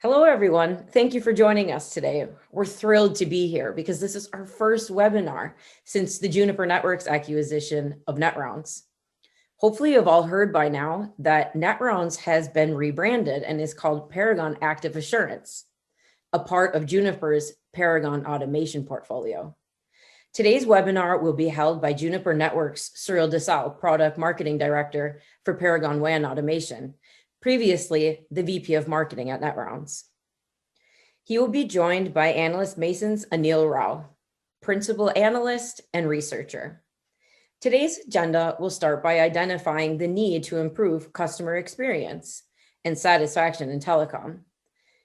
Hello, everyone. Thank you for joining us today. We're thrilled to be here because this is our first webinar since the Juniper Networks acquisition of NetRounds. Hopefully you've all heard by now that NetRounds has been rebranded and is called Paragon Active Assurance, a part of Juniper's Paragon automation portfolio. Today's webinar will be held by Juniper Networks' Cyril Desau, Product Marketing Director for Paragon WAN Automation, previously the VP of Marketing at NetRounds. He will be joined by analyst Mason's Anil Rao, Principal Analyst and Researcher. Today's agenda will start by identifying the need to improve customer experience and satisfaction in telecom,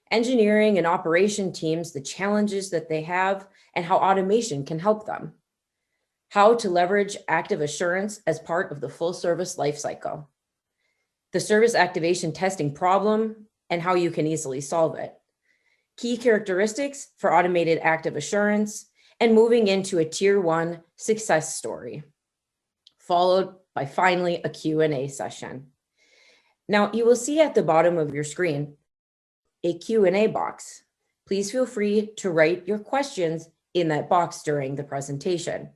engineering and operation teams, the challenges that they have, and how automation can help them, how to leverage active assurance as part of the full service lifecycle, the service activation testing problem, and how you can easily solve it, key characteristics for automated active assurance, and moving into a tier 1 success story, followed by finally a Q&A session. Now, you will see at the bottom of your screen a Q&A box. Please feel free to write your questions in that box during the presentation.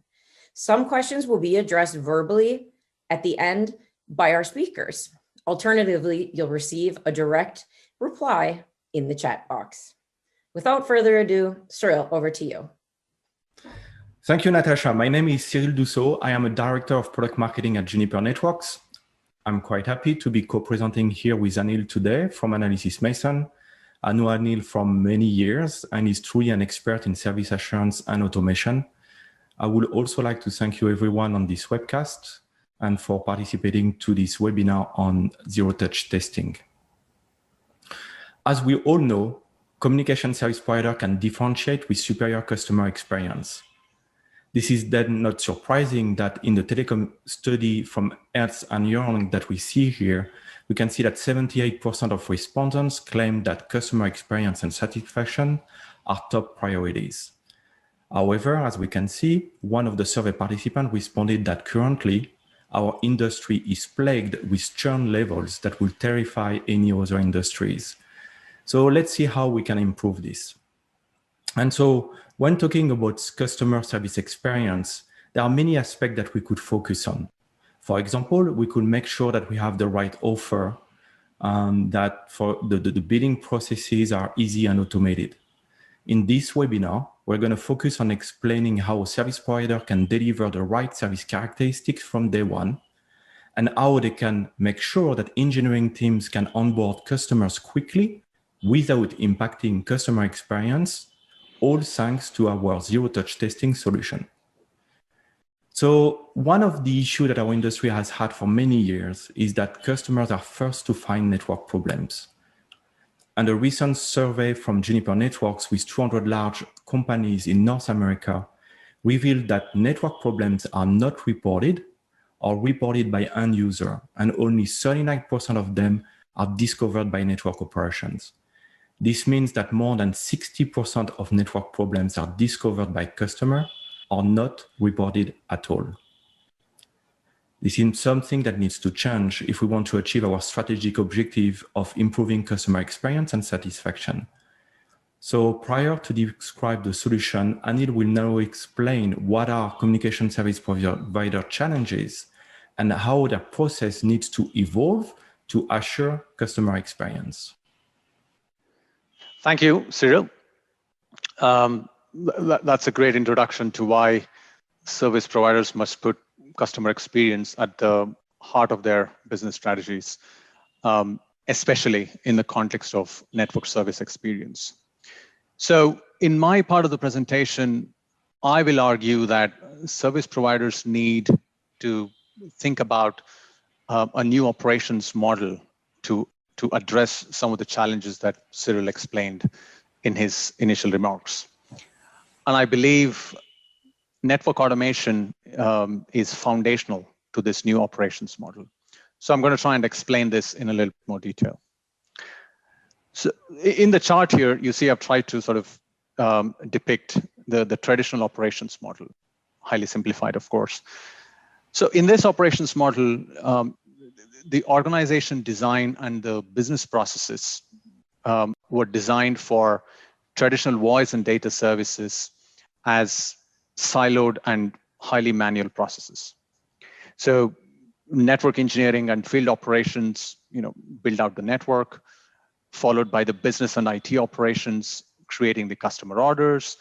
Some questions will be addressed verbally at the end by our speakers. Alternatively, you'll receive a direct reply in the chat box. Without further ado, Cyril, over to you. Thank you, Natasha. My name is Cyril Desau. I am a Director of Product Marketing at Juniper Networks. I'm quite happy to be co-presenting here with Anil today from Analysis Mason. I know Anil from many years and is truly an expert in service assurance and automation. I would also like to thank you everyone on this webcast and for participating to this webinar on zero-touch testing. As we all know, communication service provider can differentiate with superior customer experience. This is then not surprising that in the telecom study from Ernst & Young that we see here, we can see that 78% of respondents claim that customer experience and satisfaction are top priorities. However, as we can see, one of the survey participants responded that currently our industry is plagued with churn levels that will terrify any other industries. So let's see how we can improve this. And so when talking about customer service experience, there are many aspects that we could focus on. For example, we could make sure that we have the right offer, that for the bidding processes are easy and automated. In this webinar, we're going to focus on explaining how a service provider can deliver the right service characteristics from day one, and how they can make sure that engineering teams can onboard customers quickly without impacting customer experience, all thanks to our zero-touch testing solution. So one of the issues that our industry has had for many years is that customers are first to find network problems. And a recent survey from Juniper Networks with 200 large companies in North America revealed that network problems are not reported or reported by end user, and only 39% of them are discovered by network operations. This means that more than 60% of network problems are discovered by customer or not reported at all. This is something that needs to change if we want to achieve our strategic objective of improving customer experience and satisfaction. So prior to describe the solution, Anil will now explain what are communication service provider challenges and how their process needs to evolve to assure customer experience. Thank you, Cyril. That's a great introduction to why service providers must put customer experience at the heart of their business strategies, especially in the context of network service experience. So in my part of the presentation, I will argue that service providers need to think about a new operations model to address some of the challenges that Cyril explained in his initial remarks. And I believe network automation is foundational to this new operations model. So I'm going to try and explain this in a little more detail. So in the chart here, you see I've tried to sort of depict the traditional operations model, highly simplified, of course. So in this operations model, the organization design and the business processes were designed for traditional voice and data services as siloed and highly manual processes. So network engineering and field operations, build out the network, followed by the business and IT operations, creating the customer orders,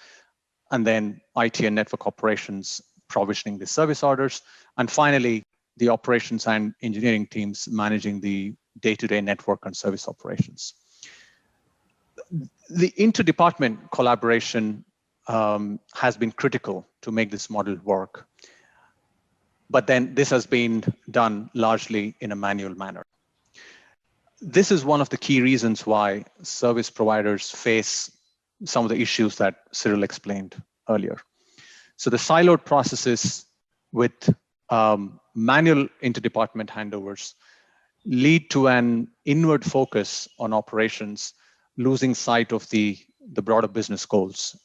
and then IT and network operations, provisioning the service orders, and finally, the operations and engineering teams managing the day-to-day network and service operations. The interdepartment collaboration has been critical to make this model work. But then this has been done largely in a manual manner. This is one of the key reasons why service providers face some of the issues that Cyril explained earlier. So the siloed processes with manual interdepartment handovers lead to an inward focus on operations, losing sight of the broader business goals,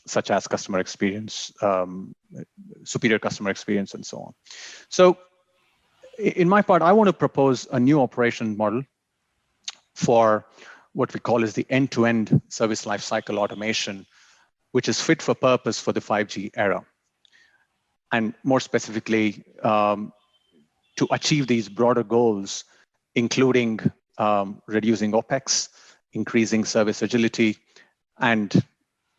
such as customer experience, superior customer experience, and so on. So in my part, I want to propose a new operation model for what we call as the end-to-end service lifecycle automation, which is fit for purpose for the 5G era. And more specifically, to achieve these broader goals, including reducing OpEx, increasing service agility, and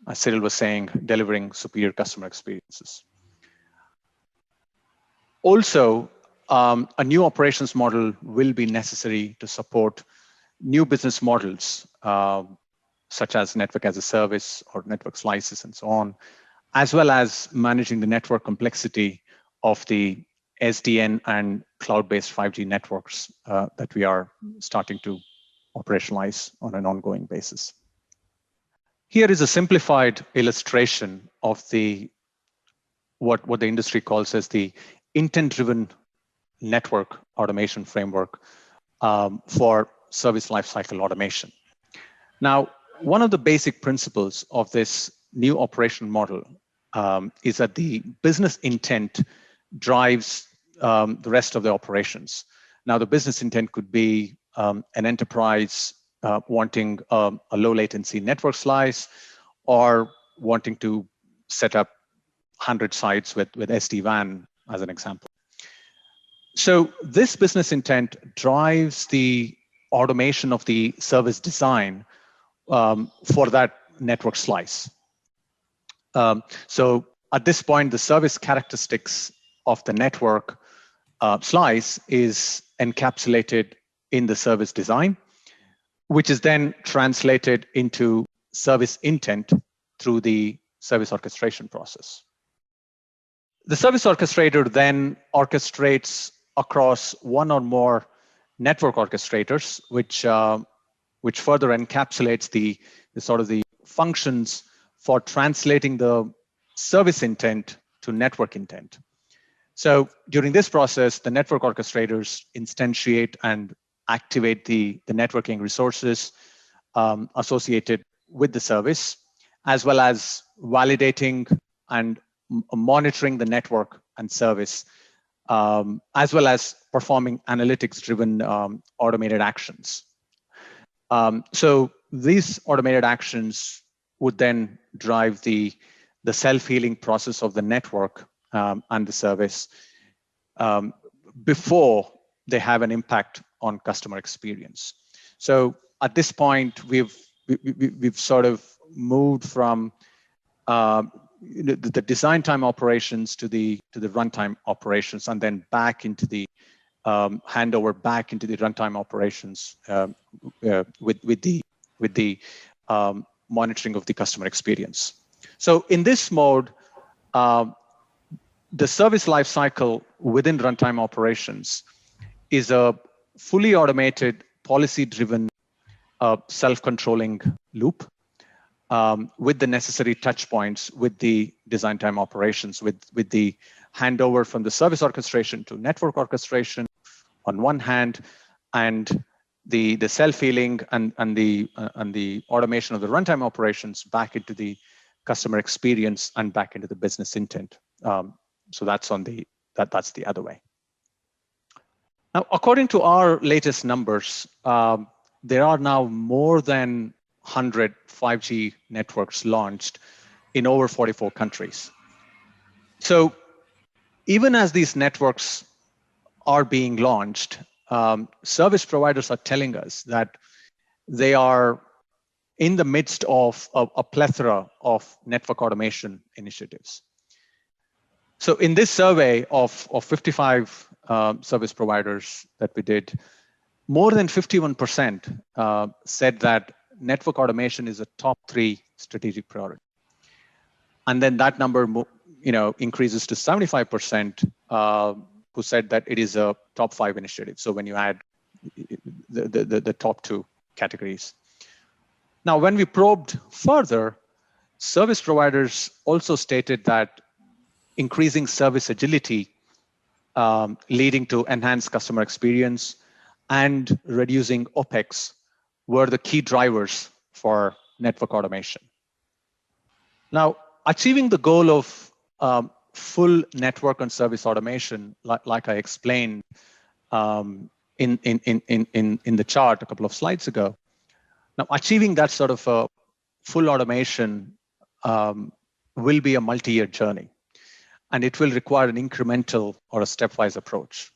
as Cyril was saying, delivering superior customer experiences. Also, a new operations model will be necessary to support new business models, such as network as a service or network slices and so on, as well as managing the network complexity of the SDN and cloud-based 5G networks that we are starting to operationalize on an ongoing basis. Here is a simplified illustration of what the industry calls as the intent-driven network automation framework for service lifecycle automation. Now, one of the basic principles of this new operation model is that the business intent drives the rest of the operations. Now, the business intent could be an enterprise wanting a low latency network slice, or wanting to set up 100 sites with SD-WAN as an example. So this business intent drives the automation of the service design for that network slice. So at this point, the service characteristics of the network slice is encapsulated in the service design, which is then translated into service intent through the service orchestration process. The service orchestrator then orchestrates across one or more network orchestrators, which further encapsulates the sort of the functions for translating the service intent to network intent. So during this process, the network orchestrators instantiate and activate the networking resources associated with the service, as well as validating and monitoring the network and service, as well as performing analytics-driven automated actions. So these automated actions would then drive the self-healing process of the network and the service before they have an impact on customer experience. So at this point, we've sort of moved from the design time operations to the runtime operations, and then back into the handover back into the runtime operations with the monitoring of the customer experience. So in this mode, the service lifecycle within runtime operations is a fully automated, policy-driven, self-controlling loop with the necessary touch points with the design time operations, with the handover from the service orchestration to network orchestration on one hand, and the self-healing and the automation of the runtime operations back into the customer experience and back into the business intent. So that's that's the other way. Now, according to our latest numbers, there are now more than 100 5G networks launched in over 44 countries. So even as these networks are being launched, service providers are telling us that they are in the midst of a plethora of network automation initiatives. So in this survey of 55 service providers that we did, more than 51% said that network automation is a top 3 strategic priority. And then that number increases to 75% who said that it is a top 5 initiative. So when you add the top 2 categories. Now, when we probed further, service providers also stated that increasing service agility, leading to enhanced customer experience, and reducing OpEx were the key drivers for network automation. Now, achieving the goal of full network and service automation, like I explained in the chart a couple of slides ago. Now, achieving that sort of a full automation will be a multi-year journey, and it will require an incremental or a stepwise approach.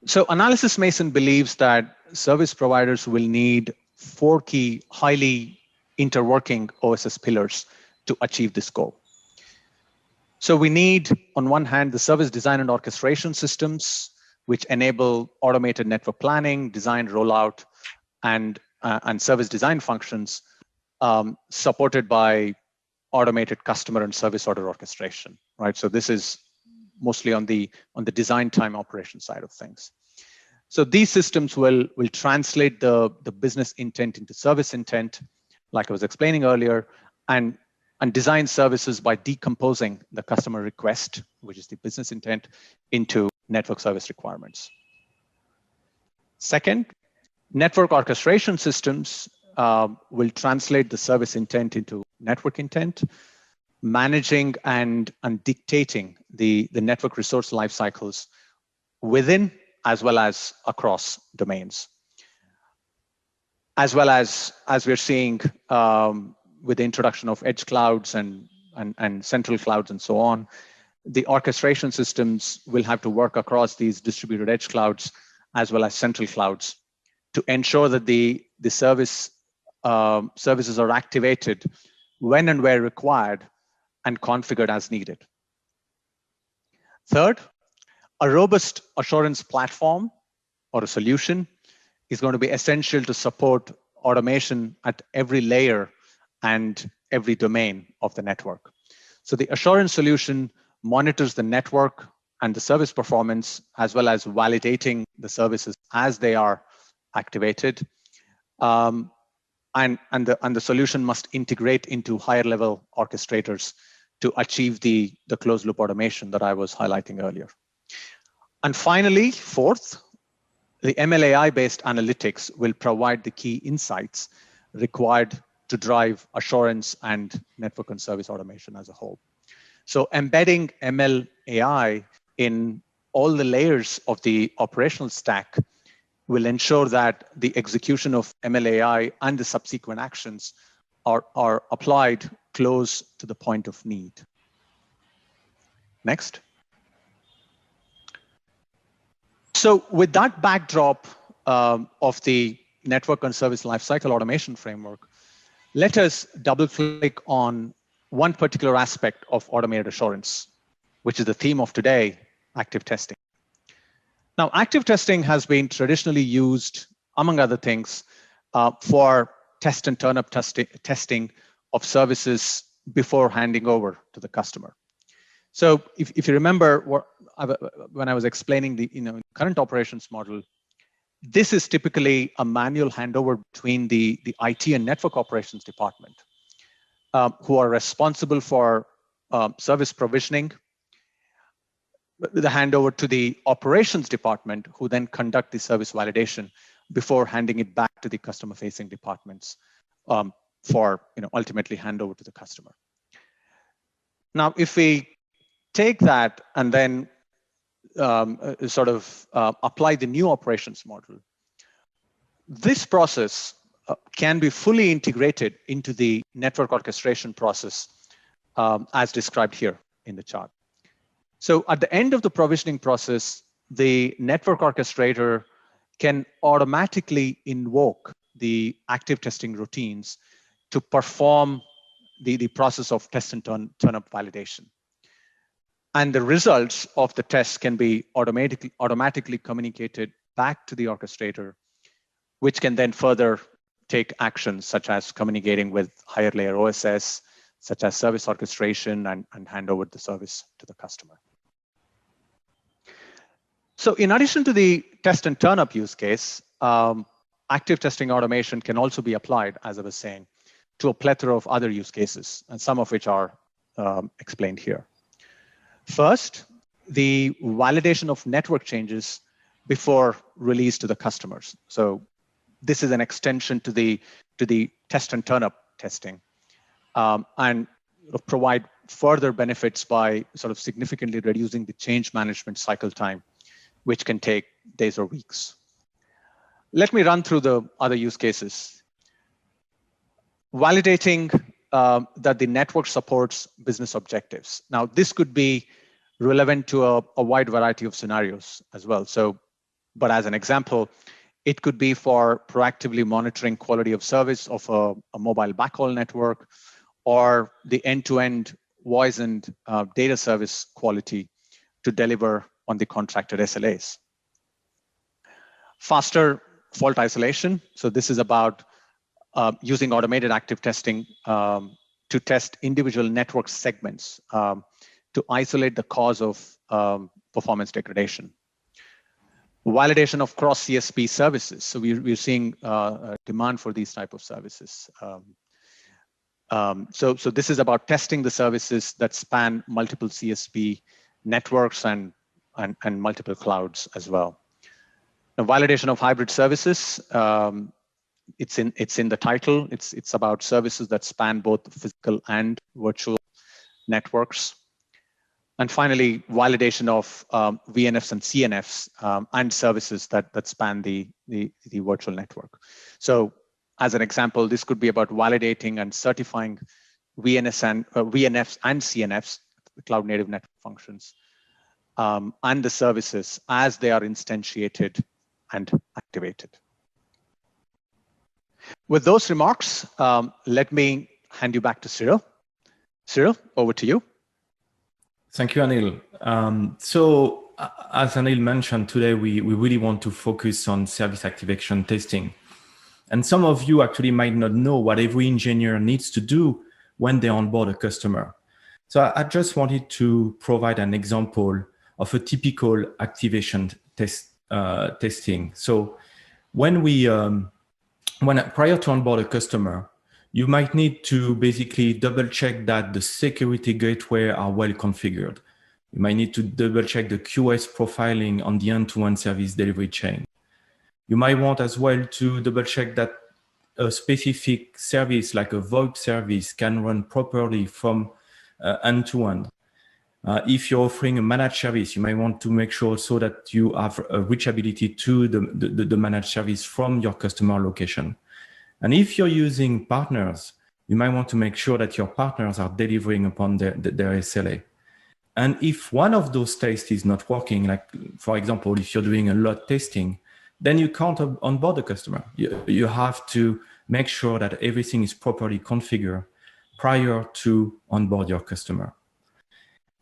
So Analysys Mason believes that service providers will need 4 key, highly interworking OSS pillars to achieve this goal. So we need, on one hand, the service design and orchestration systems, which enable automated network planning, design, rollout, and service design functions, supported by automated customer and service order orchestration, right? So this is mostly on the design time operation side of things. So these systems will translate the business intent into service intent, like I was explaining earlier, and design services by decomposing the customer request, which is the business intent, into network service requirements. Second, network orchestration systems will translate the service intent into network intent, managing and dictating the network resource life cycles within as well as across domains. As well as we're seeing with the introduction of edge clouds and central clouds and so on, the orchestration systems will have to work across these distributed edge clouds as well as central clouds to ensure that the services are activated when and where required and configured as needed. Third, a robust assurance platform or a solution is going to be essential to support automation at every layer and every domain of the network. So the assurance solution monitors the network and the service performance, as well as validating the services as they are activated. And the solution must integrate into higher level orchestrators to achieve the closed loop automation that I was highlighting earlier. And finally, fourth, the ML/AI-based analytics will provide the key insights required to drive assurance and network and service automation as a whole. So embedding ML/AI in all the layers of the operational stack will ensure that the execution of ML/AI and the subsequent actions are applied close to the point of need. Next. So with that backdrop of the network and service lifecycle automation framework, let us double click on one particular aspect of automated assurance, which is the theme of today, active testing. Now, active testing has been traditionally used, among other things, for test and turn up testing of services before handing over to the customer. So if you remember when I was explaining the current operations model, this is typically a manual handover between the IT and network operations department, who are responsible for service provisioning, the handover to the operations department, who then conduct the service validation before handing it back to the customer-facing departments for ultimately handover to the customer. Now, if we take that and then apply the new operations model, This process can be fully integrated into the network orchestration process as described here in the chart. So at the end of the provisioning process, the network orchestrator can automatically invoke the active testing routines to perform the process of test and turn-up validation. And the results of the test can be automatically communicated back to the orchestrator, which can then further take actions such as communicating with higher layer OSS, such as service orchestration, and hand over the service to the customer. So in addition to the test and turn up use case, active testing automation can also be applied, as I was saying, to a plethora of other use cases, and some of which are explained here. First, the validation of network changes before release to the customers. So this is an extension to the test and turn up testing, and provide further benefits by sort of significantly reducing the change management cycle time, which can take days or weeks. Let me run through the other use cases. Validating that the network supports business objectives. Now, this could be relevant to a wide variety of scenarios as well. So, but as an example, it could be for proactively monitoring quality of service of a mobile backhaul network, or the end-to-end voice and data service quality to deliver on the contracted SLAs. Faster fault isolation. So this is about using automated active testing to test individual network segments to isolate the cause of performance degradation. Validation of cross CSP services. So we're seeing demand for these type of services. So this is about testing the services that span multiple CSP networks and multiple clouds as well. Now, validation of hybrid services. It's in the title. It's about services that span both physical and virtual networks. And finally, validation of VNFs and CNFs and services that span the virtual network. So as an example, this could be about validating and certifying VNFs and CNFs, the cloud native network functions, and the services as they are instantiated and activated. With those remarks, let me hand you back to Cyril. Cyril, over to you. Thank you, Anil. So as Anil mentioned, today we really want to focus on service activation testing. And some of you actually might not know what every engineer needs to do when they onboard a customer. So I just wanted to provide an example of a typical activation testing. So when prior to onboard a customer, you might need to basically double check that the security gateway are well configured. You might need to double check the QoS profiling on the end-to-end service delivery chain. You might want as well to double check that a specific service like a VoIP service can run properly from end-to-end. If you're offering a managed service, you might want to make sure so that you have a reachability to the managed service from your customer location. And if you're using partners, you might want to make sure that your partners are delivering upon their SLA. And if one of those tests is not working, like for example, if you're doing a lot testing, then you can't onboard the customer. You have to make sure that everything is properly configured prior to onboard your customer.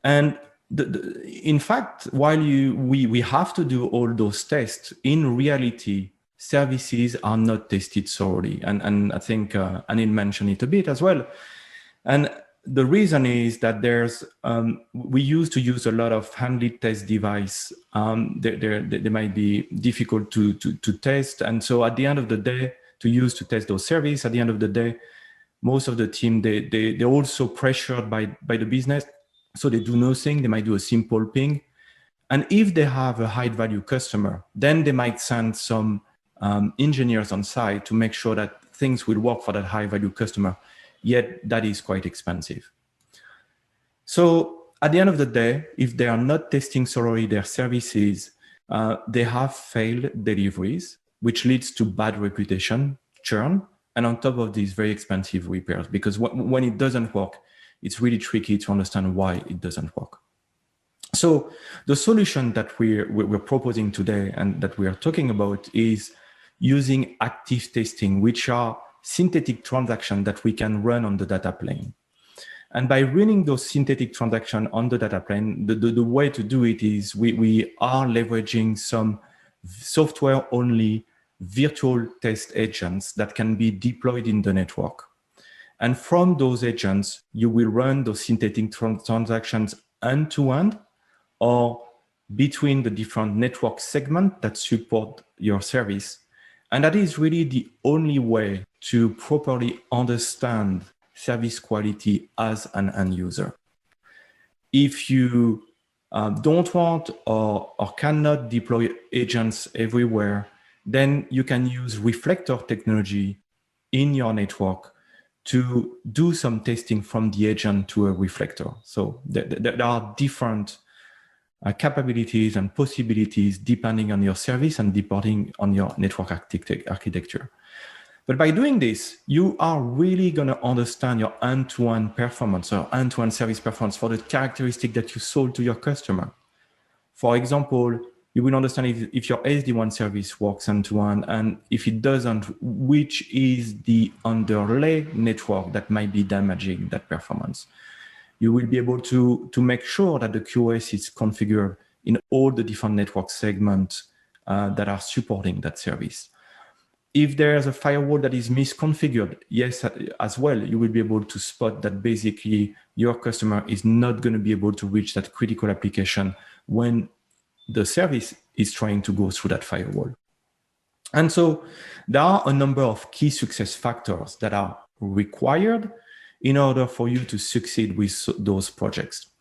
And in fact, while we have to do all those tests, in reality, services are not tested thoroughly. And I think Anil mentioned it a bit as well. And the reason is that we used to use a lot of handled test device. They might be difficult to test. And so at the end of the day, to test those services, at the end of the day, most of the team, they're also pressured by the business. So they do nothing. They might do a simple ping. And if they have a high value customer, then they might send some engineers on site to make sure that things will work for that high value customer. Yet that is quite expensive. So at the end of the day, if they are not testing thoroughly their services, they have failed deliveries. which leads to bad reputation, churn, and on top of these, very expensive repairs. Because when it doesn't work, it's really tricky to understand why it doesn't work. So the solution that we're proposing today and that we are talking about is using active testing, which are synthetic transactions that we can run on the data plane. And by running those synthetic transactions on the data plane, the way to do it is we are leveraging some software-only virtual test agents that can be deployed in the network. And from those agents, you will run those synthetic transactions end-to-end or between the different network segments that support your service. And that is really the only way to properly understand service quality as an end user. If you don't want or cannot deploy agents everywhere, then you can use reflector technology in your network to do some testing from the agent to a reflector. So there are different capabilities and possibilities depending on your service and depending on your network architecture. But by doing this, you are really going to understand your end-to-end performance or end-to-end service performance for the characteristic that you sold to your customer. For example, you will understand if your SD-WAN service works end-to-end, and if it doesn't, which is the underlay network that might be damaging that performance. You will be able to make sure that the QoS is configured in all the different network segments that are supporting that service. If there's a firewall that is misconfigured, yes, as well, you will be able to spot that basically your customer is not going to be able to reach that critical application when the service is trying to go through that firewall. And so there are a number of key success factors that are required in order for you to succeed with those projects.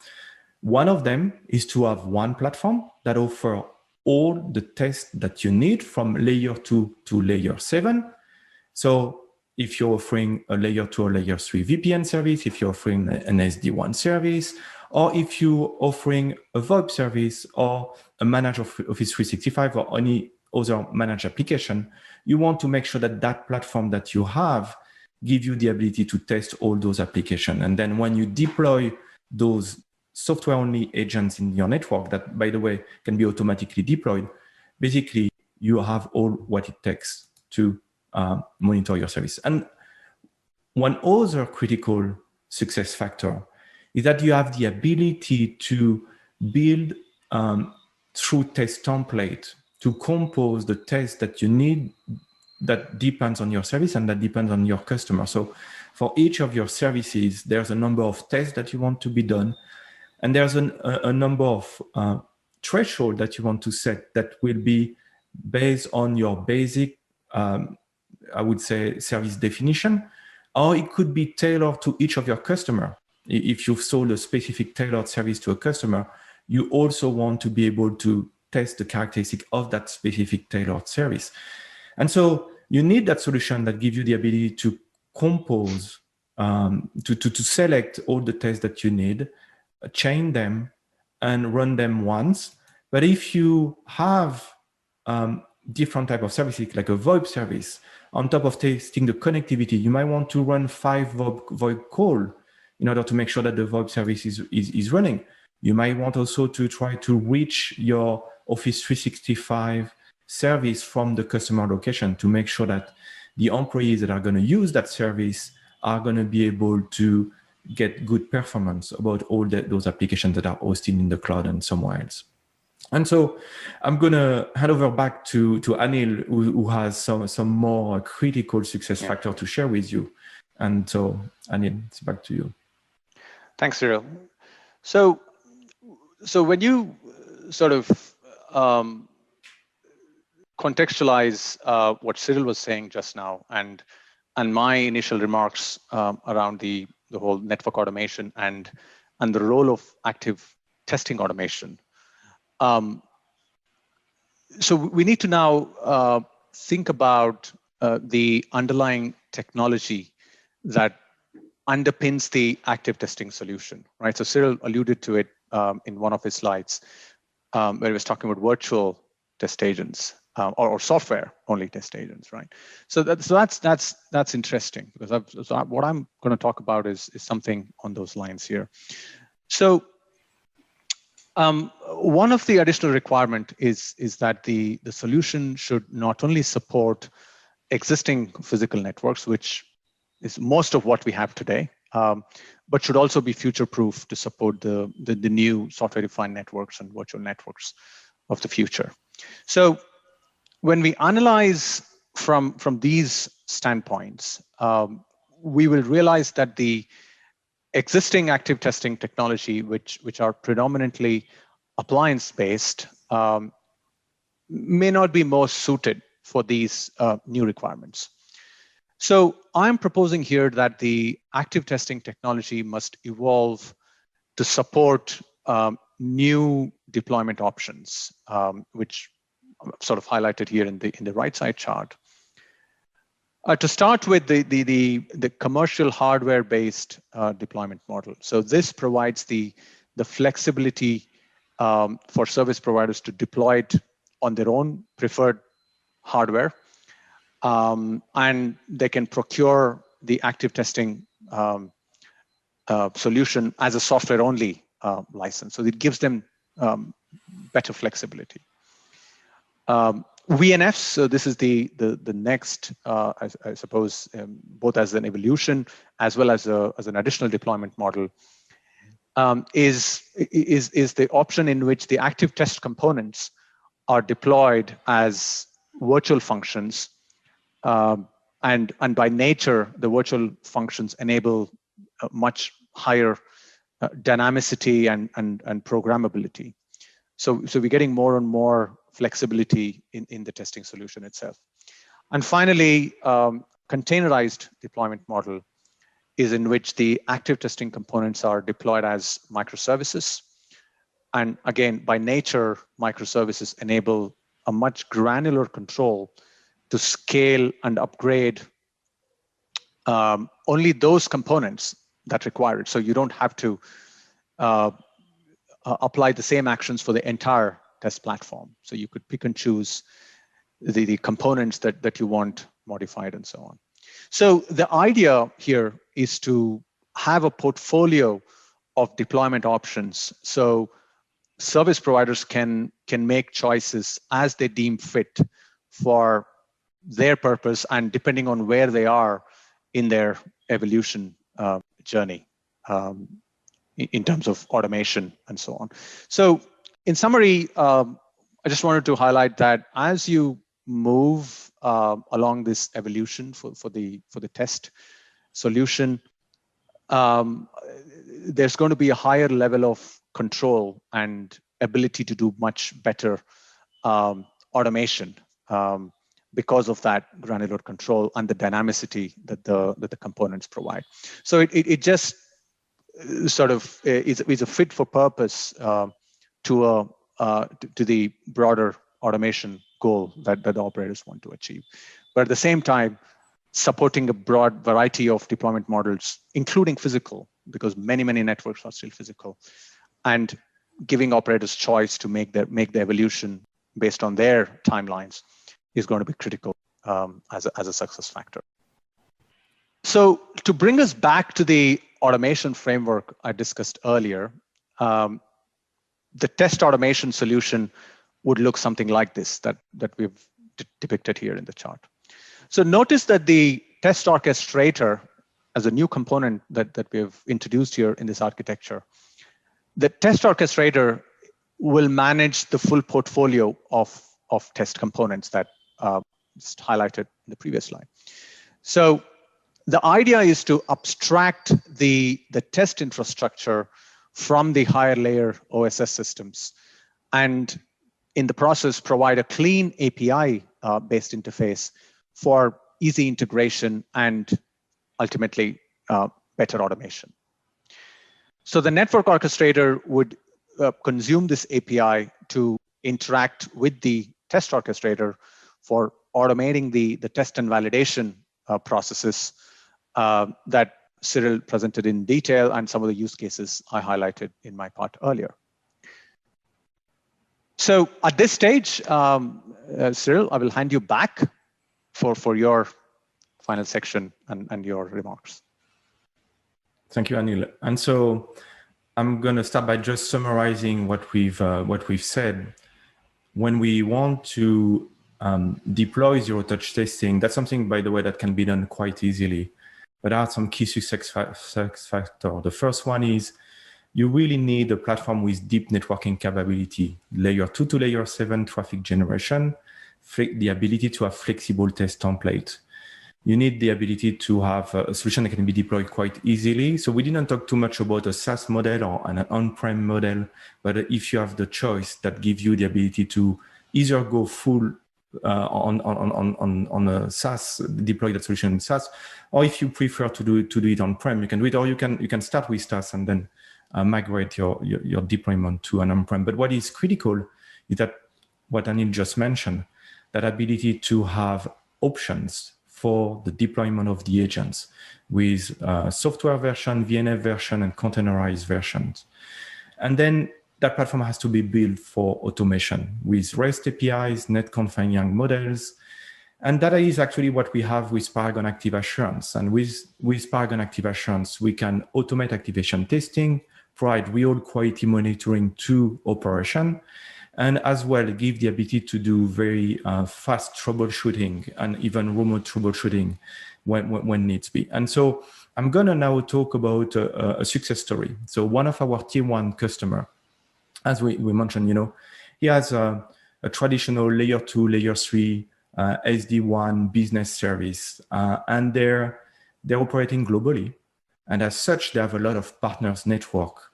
One of them is to have one platform that offers all the tests that you need from layer 2 to layer 7. So if you're offering a layer 2 or layer 3 VPN service, if you're offering an SD-WAN service, or if you're offering a VoIP service or a managed Office 365 or any other managed application, you want to make sure that that platform that you have give you the ability to test all those applications. And then when you deploy those software-only agents in your network that, by the way, can be automatically deployed, basically you have all what it takes to monitor your service. And one other critical success factor is that you have the ability to build through test template to compose the test that you need that depends on your service and that depends on your customer. So for each of your services, there's a number of tests that you want to be done. And there's a number of thresholds that you want to set that will be based on your basic, I would say, service definition, or it could be tailored to each of your customer. If you've sold a specific tailored service to a customer, you also want to be able to test the characteristic of that specific tailored service. And so you need that solution that gives you the ability to compose, to select all the tests that you need, chain them, and run them once. But if you have different type of services, like a VoIP service, on top of testing the connectivity, you might want to run 5 VoIP calls in order to make sure that the VoIP service is running. You might want also to try to reach your Office 365 service from the customer location to make sure that the employees that are going to use that service are going to be able to get good performance about all those applications that are hosted in the cloud and somewhere else. And so I'm going to hand over back to Anil, who has some more critical success factor to share with you. And so, Anil, it's back to you. Thanks, Cyril. So when you sort of contextualize what Cyril was saying just now and my initial remarks around the whole network automation and the role of active testing automation. So we need to now think about the underlying technology that underpins the active testing solution, right? So Cyril alluded to it in one of his slides where he was talking about virtual test agents. or software-only test agents, right? So that's interesting, because what I'm going to talk about is something on those lines here. So one of the additional requirement is that the solution should not only support existing physical networks, which is most of what we have today, but should also be future-proof to support the new software-defined networks and virtual networks of the future. So when we analyze from these standpoints, we will realize that the existing active testing technology, which are predominantly appliance-based, may not be most suited for these new requirements. So I'm proposing here that the active testing technology must evolve to support new deployment options, which I've sort of highlighted here in the right side chart. To start with the commercial hardware-based deployment model. So this provides the flexibility for service providers to deploy it on their own preferred hardware, and they can procure the active testing solution as a software-only license. So it gives them better flexibility. VNFs, so this is the next, I suppose, both as an evolution as well as an additional deployment model, is the option in which the active test components are deployed as virtual functions, and by nature, the virtual functions enable a much higher dynamicity and programmability. So we're getting more and more flexibility in the testing solution itself. And finally, containerized deployment model is in which the active testing components are deployed as microservices. And again, by nature, microservices enable a much granular control to scale and upgrade only those components that require it. So you don't have to apply the same actions for the entire test platform. So you could pick and choose the components that you want modified and so on. So the idea here is to have a portfolio of deployment options. So service providers can make choices as they deem fit for their purpose and depending on where they are in their evolution journey in terms of automation and so on. So in summary, I just wanted to highlight that as you move along this evolution for the test solution, there's going to be a higher level of control and ability to do much better automation because of that granular control and the dynamicity that the components provide. So it just sort of is a fit for purpose to the broader automation goal that the operators want to achieve. But at the same time, supporting a broad variety of deployment models, including physical, because many networks are still physical, and giving operators choice to make the evolution based on their timelines is going to be critical as a success factor. So to bring us back to the automation framework I discussed earlier, the test automation solution would look something like this that we've depicted here in the chart. So notice that the test orchestrator as a new component that we have introduced here in this architecture, the test orchestrator will manage the full portfolio of test components that just highlighted in the previous slide. So the idea is to abstract the test infrastructure from the higher layer OSS systems, and in the process provide a clean API-based interface for easy integration and ultimately better automation. So the network orchestrator would consume this API to interact with the test orchestrator for automating the test and validation processes that Cyril presented in detail and some of the use cases I highlighted in my part earlier. So at this stage, Cyril, I will hand you back for your final section and your remarks. Thank you, Anil. And so I'm going to start by just summarizing what we've said. When we want to deploy zero-touch testing, that's something, by the way, that can be done quite easily. But there are some key success factors. The first one is you really need a platform with deep networking capability, layer 2 to layer 7 traffic generation, the ability to have flexible test template. You need the ability to have a solution that can be deployed quite easily. So we didn't talk too much about a SaaS model or an on-prem model, but if you have the choice that gives you the ability to either go full on a SaaS, deploy that solution in SaaS, or if you prefer to do it on-prem, you can do it, or you can start with SaaS and then migrate your deployment to an on-prem. But what is critical is that what Anil just mentioned, that ability to have options for the deployment of the agents with software version, VNF version, and containerized versions. And then that platform has to be built for automation with REST APIs, net-confining models. And that is actually what we have with Paragon Active Assurance. And with Paragon Active Assurance, we can automate activation testing, provide real quality monitoring to operation, and as well give the ability to do very fast troubleshooting and even remote troubleshooting when needs be. And so I'm gonna now talk about a success story. So one of our tier 1 customer, as we mentioned, he has a traditional layer 2, layer 3 SD1 business service, and they're operating globally. And as such, they have a lot of partners network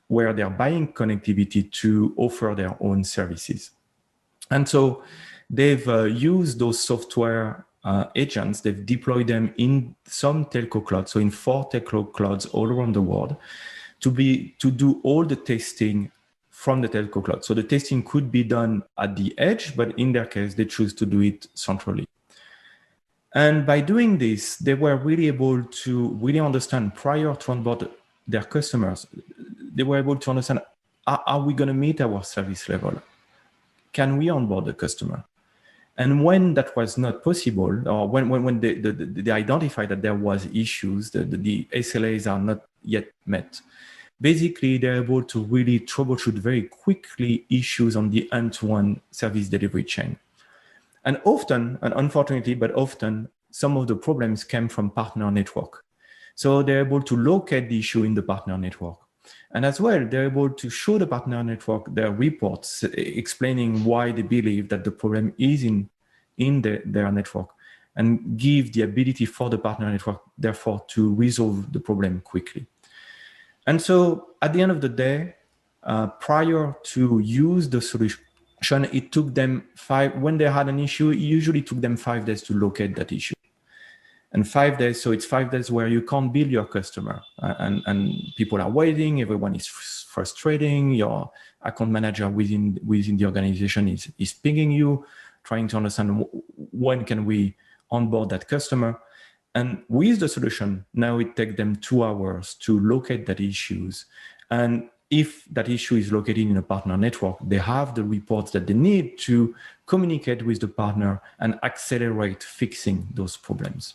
where they're buying connectivity to offer their own services. And so they've used those software agents, they've deployed them in some telco clouds, so in 4 telco clouds all around the world, to do all the testing from the telco cloud. So the testing could be done at the edge, but in their case, they choose to do it centrally. And by doing this, they were really able to really understand prior to onboard their customers, they were able to understand, are we going to meet our service level? Can we onboard the customer? And when that was not possible, or when they identified that there was issues, the SLAs are not yet met, basically they're able to really troubleshoot very quickly issues on the end-to-end service delivery chain. And often, and unfortunately, but often, some of the problems came from partner network. So they're able to locate the issue in the partner network. And as well, they're able to show the partner network their reports explaining why they believe that the problem is in their network, and give the ability for the partner network, therefore, to resolve the problem quickly. And so at the end of the day, prior to use the solution, it took them when they had an issue, it usually took them 5 days to locate that issue. And 5 days, so it's 5 days where you can't bill your customer, and people are waiting, everyone is frustrating, your account manager within the organization is pinging you, trying to understand when can we onboard that customer. And with the solution, now it takes them 2 hours to locate that issues. And if that issue is located in a partner network, they have the reports that they need to communicate with the partner and accelerate fixing those problems.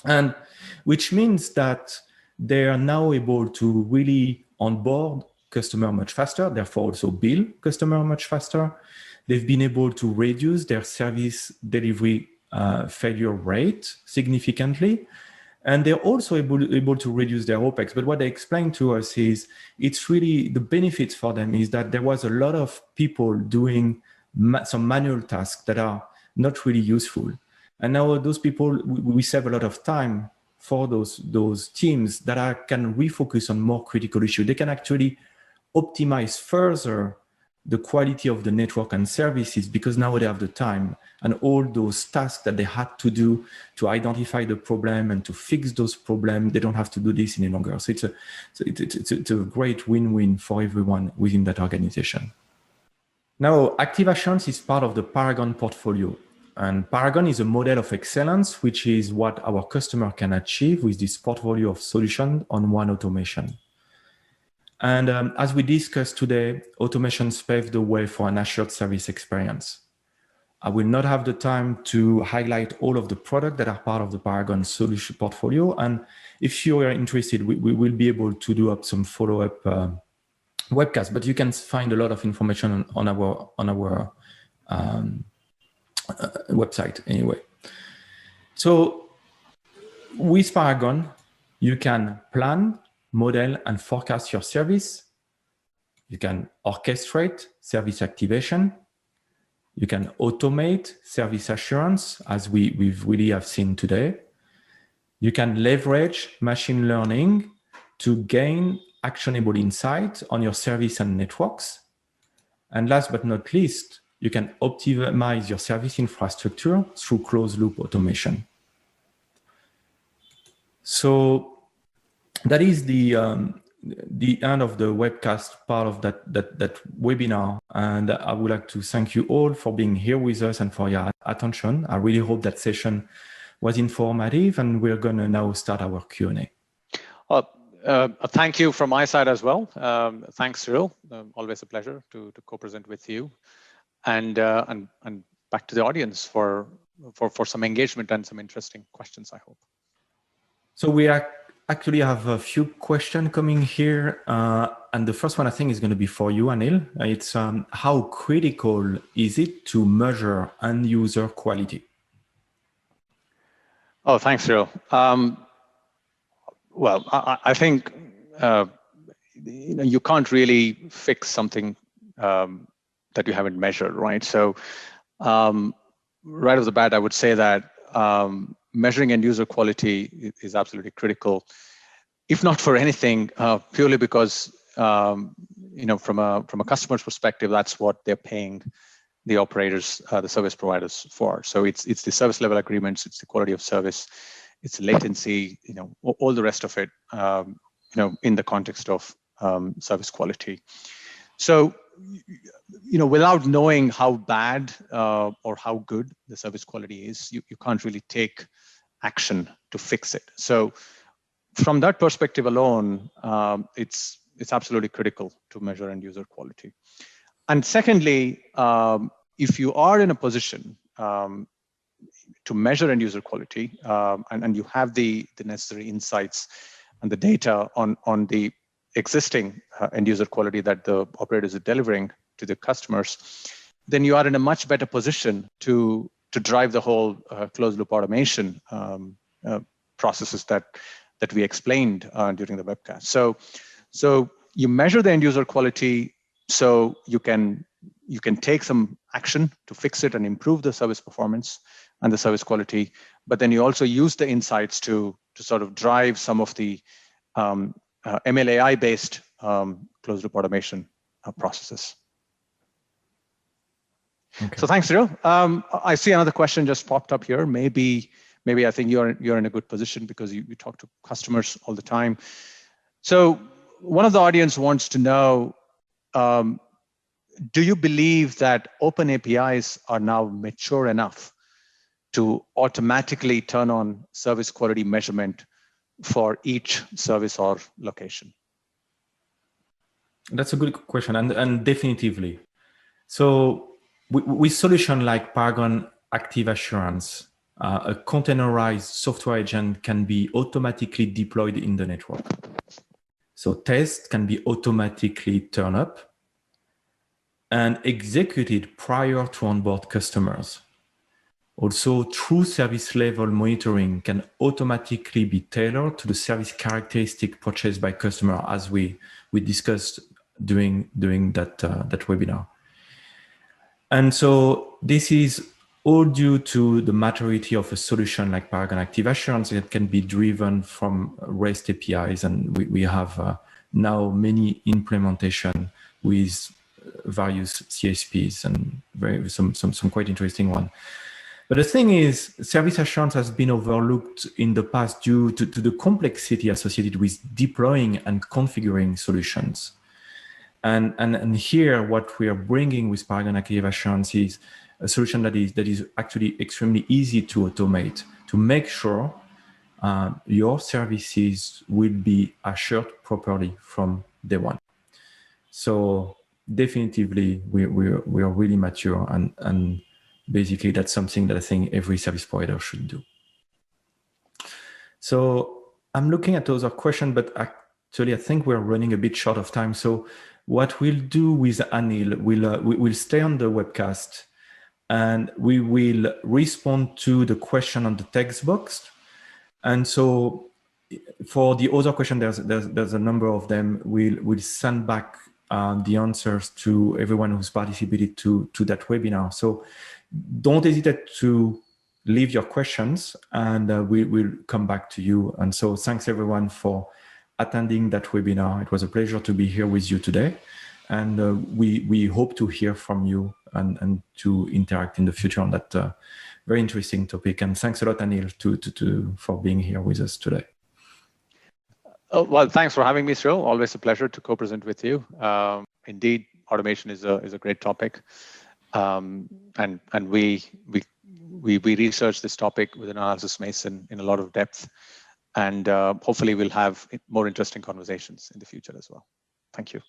And which means that they are now able to really onboard customer much faster, therefore also bill customer much faster. They've been able to reduce their service delivery failure rate significantly. And they're also able to reduce their OPEX. But what they explained to us is it's really the benefits for them is that there was a lot of people doing some manual tasks that are not really useful. And now those people, we save a lot of time for those teams that can refocus on more critical issues. They can actually optimize further the quality of the network and services because now they have the time, and all those tasks that they had to do to identify the problem and to fix those problems, they don't have to do this any longer. So it's a great win-win for everyone within that organization. Now, Active Assurance is part of the Paragon portfolio. And Paragon is a model of excellence, which is what our customer can achieve with this portfolio of solutions on one automation. And as we discussed today, automations pave the way for an assured service experience. I will not have the time to highlight all of the products that are part of the Paragon solution portfolio. And if you are interested, we will be able to do up some follow-up webcasts, but you can find a lot of information on our website anyway. So with Paragon, you can plan, model, and forecast your service. You can orchestrate service activation. You can automate service assurance, as we've really have seen today. You can leverage machine learning to gain actionable insight on your service and networks. And last but not least, you can optimize your service infrastructure through closed loop automation. So that is the end of the webcast part of that webinar. And I would like to thank you all for being here with us and for your attention. I really hope that session was informative, and we're going to now start our Q&A. Thank you from my side as well. Thanks, Cyril. Always a pleasure to co-present with you, and back to the audience for some engagement and some interesting questions, I hope. So we actually have a few questions coming here, and the first one I think is going to be for you, Anil. It's how critical is it to measure end user quality? Oh, thanks, Cyril. Well, I think you can't really fix something that you haven't measured, right? So right off the bat, I would say that measuring end user quality is absolutely critical, if not for anything, purely because from a customer's perspective, that's what they're paying the operators, the service providers for. So it's the service level agreements, it's the quality of service, it's latency, all the rest of it, in the context of service quality. So, without knowing how bad or how good the service quality is, you can't really take action to fix it. So from that perspective alone, it's absolutely critical to measure end user quality. And secondly, if you are in a position to measure end user quality and you have the necessary insights and the data on the existing end user quality that the operators are delivering to the customers, then you are in a much better position to drive the whole closed loop automation processes that we explained during the webcast. So you measure the end user quality so you can take some action to fix it and improve the service performance and the service quality, but then you also use the insights to sort of drive some of the ML/AI-based closed loop automation processes. Okay. So thanks, Cyril. I see another question just popped up here. Maybe I think you're in a good position because you talk to customers all the time. So one of the audience wants to know, do you believe that open APIs are now mature enough to automatically turn on service quality measurement for each service or location? That's a good question, and definitively. So with solution like Paragon Active Assurance, a containerized software agent can be automatically deployed in the network. So tests can be automatically turned up and executed prior to onboard customers. Also, true service level monitoring can automatically be tailored to the service characteristic purchased by customer, as we discussed during that webinar. And so this is all due to the maturity of a solution like Paragon Active Assurance that can be driven from REST APIs. And we have now many implementation with various CSPs and some quite interesting one. But the thing is, service assurance has been overlooked in the past due to the complexity associated with deploying and configuring solutions. And here, what we are bringing with Paragon Active Assurance is a solution that is actually extremely easy to automate to make sure your services will be assured properly from day one. So definitively, we are really mature, and basically that's something that I think every service provider should do. So I'm looking at other questions, but actually I think we're running a bit short of time. So what we'll do with Anil, we'll stay on the webcast, and we will respond to the question on the text box. And so for the other question, there's a number of them. We'll send back the answers to everyone who's participated to that webinar. So don't hesitate to leave your questions, and we will come back to you. And so thanks everyone for attending that webinar. It was a pleasure to be here with you today. And we hope to hear from you and to interact in the future on that very interesting topic. And thanks a lot, Anil, for being here with us today. Oh, well, thanks for having me, Cyril. Always a pleasure to co-present with you. Indeed, automation is a great topic, and we research this topic with Analysis Mason in a lot of depth, and hopefully we'll have more interesting conversations in the future as well. Thank you.